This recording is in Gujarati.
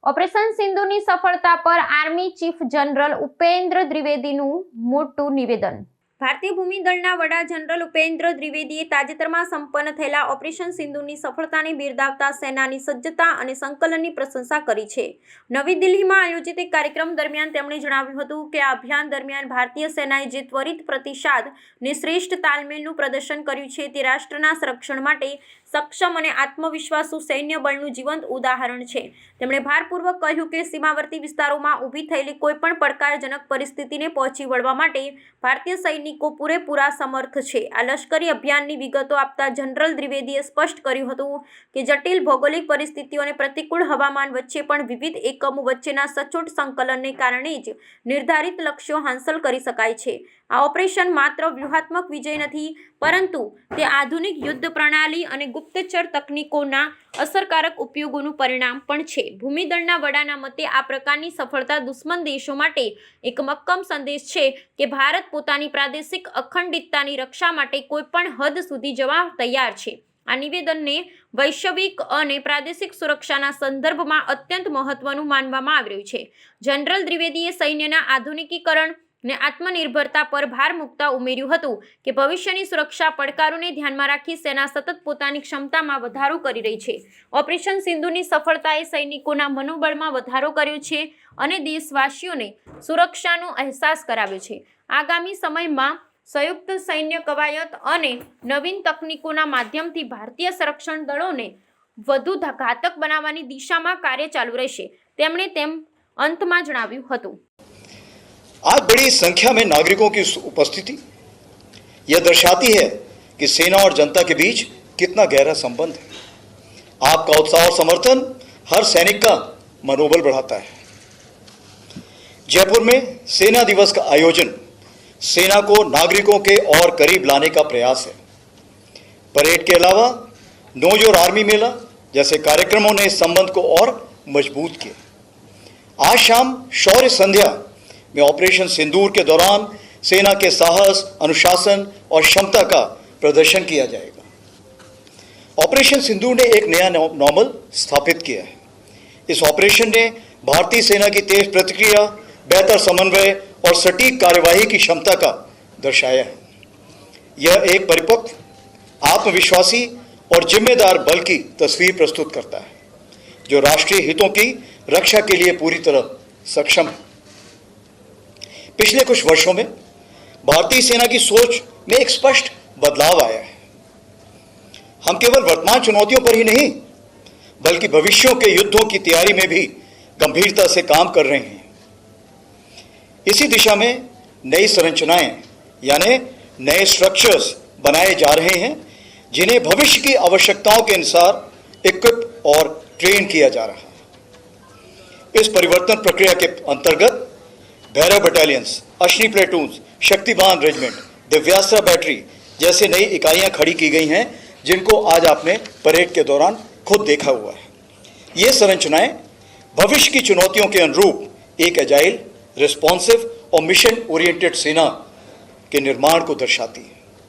ઓપરેશન સિંધુની સફળતા પર આર્મી ચીફ જનરલ ઉપેન્દ્ર દ્વિવેદીનું મોટું નિવેદન। ભારતીય ભૂમિ દળના વડા જનરલ ઉપેન્દ્ર દ્વિવેદીએ તાજેતરમાં સંપન્ન થયેલા ઓપરેશન સિંધુની સફળતાને બિરદાવતા સેનાની સજ્જતા અને સંકલનની પ્રશંસા કરી છે। નવી દિલ્હીમાં આયોજિત એક કાર્યક્રમ દરમિયાન તેમણે જણાવ્યું હતું કે આ અભિયાન દરમિયાન ભારતીય સેનાએ જે ત્વરિત પ્રતિસાદ ને શ્રેષ્ઠ તાલમેલનું પ્રદર્શન કર્યું છે તે રાષ્ટ્રના સંરક્ષણ માટે સક્ષમ અને આત્મવિશ્વાસુ સૈન્ય બળનું જીવંત ઉદાહરણ છે। તેમણે ભારપૂર્વક કહ્યું કે સીમાવર્તી વિસ્તારોમાં ઊભી થયેલી કોઈપણ પડકારજનક પરિસ્થિતિને પહોંચી વળવા માટે ભારતીય સૈનિકો પૂરેપૂરા સમર્થ છે। આ લશ્કરી અભિયાનની વિગતો આપતા જનરલ દ્વિવેદીએ સ્પષ્ટ કર્યું હતું કે જટિલ ભૌગોલિક પરિસ્થિતિઓ અને પ્રતિકૂળ હવામાન વચ્ચે પણ વિવિધ એકમો વચ્ચેના સચોટ સંકલનને કારણે જ નિર્ધારિત લક્ષ્યો હાંસલ કરી શકાય છે। આ ઓપરેશન માત્ર વ્યૂહાત્મક વિજય નથી, પરંતુ તે આધુનિક યુદ્ધ પ્રણાલી અને ગુપ્તચર તકનીકોના અસરકારક ઉપયોગોનું પરિણામ પણ છે। ભૂમિદળના વડાના મતે આ પ્રકારની સફળતા દુશ્મન દેશો માટે એક મક્કમ સંદેશ છે કે ભારત પોતાની પ્રાદેશિક અખંડિતતાની રક્ષા માટે કોઈપણ હદ સુધી જવા તૈયાર છે। આ નિવેદનને વૈશ્વિક અને પ્રાદેશિક સુરક્ષાના સંદર્ભમાં અત્યંત મહત્વનું માનવામાં આવી રહ્યું છે। જનરલ દ્વિવેદીએ સૈન્યના આધુનિકીકરણ ને આત્મનિર્ભરતા પર ભાર મૂકતા ઉમેર્યું હતું કે ભવિષ્યની સુરક્ષા પડકારોને ધ્યાનમાં રાખી સેના સતત પોતાની ક્ષમતામાં વધારો કરી રહી છે। ઓપરેશન સિંધુની સફળતાએ સૈનિકોના મનોબળમાં વધારો કર્યો છે અને દેશવાસીઓને સુરક્ષાનો અહેસાસ કરાવ્યો છે। આગામી સમયમાં સંયુક્ત સૈન્ય કવાયત અને નવીન તકનીકોના માધ્યમથી ભારતીય સંરક્ષણ દળોને વધુ ઘાતક બનાવવાની દિશામાં કાર્ય ચાલુ રહેશે, તેમણે તેમ અંતમાં જણાવ્યું હતું। आज बड़ी संख्या में नागरिकों की उपस्थिति यह दर्शाती है कि सेना और जनता के बीच कितना गहरा संबंध है। आपका उत्साह और समर्थन हर सैनिक का मनोबल बढ़ाता है। जयपुर में सेना दिवस का आयोजन सेना को नागरिकों के और करीब लाने का प्रयास है। परेड के अलावा नौजोर आर्मी मेला जैसे कार्यक्रमों ने इस संबंध को और मजबूत किया। आज शाम शौर्य संध्या में ऑपरेशन सिंदूर के दौरान सेना के साहस, अनुशासन और क्षमता का प्रदर्शन किया जाएगा। ऑपरेशन सिंदूर ने एक नया नॉर्मल स्थापित किया है। इस ऑपरेशन ने भारतीय सेना की तेज प्रतिक्रिया, बेहतर समन्वय और सटीक कार्यवाही की क्षमता का दर्शाया है। यह एक परिपक्व, आत्मविश्वासी और जिम्मेदार बल की तस्वीर प्रस्तुत करता है जो राष्ट्रीय हितों की रक्षा के लिए पूरी तरह सक्षम है। पिछले कुछ वर्षों में भारतीय सेना की सोच में एक स्पष्ट बदलाव आया है। हम केवल वर्तमान चुनौतियों पर ही नहीं बल्कि भविष्यों के युद्धों की तैयारी में भी गंभीरता से काम कर रहे हैं। इसी दिशा में नई संरचनाएं यानी नए स्ट्रक्चर्स बनाए जा रहे हैं जिन्हें भविष्य की आवश्यकताओं के अनुसार इक्विप और ट्रेन किया जा रहा है। इस परिवर्तन प्रक्रिया के अंतर्गत Bhairav battalions, Ashni platoons, Shaktiban regiment, Divyastra battery जैसे नई इकाइयां खड़ी की गई हैं जिनको आज आपने परेड के दौरान खुद देखा हुआ है। ये संरचनाएं भविष्य की चुनौतियों के अनुरूप एक एजाइल, रिस्पॉन्सिव और मिशन ओरिएंटेड सेना के निर्माण को दर्शाती है।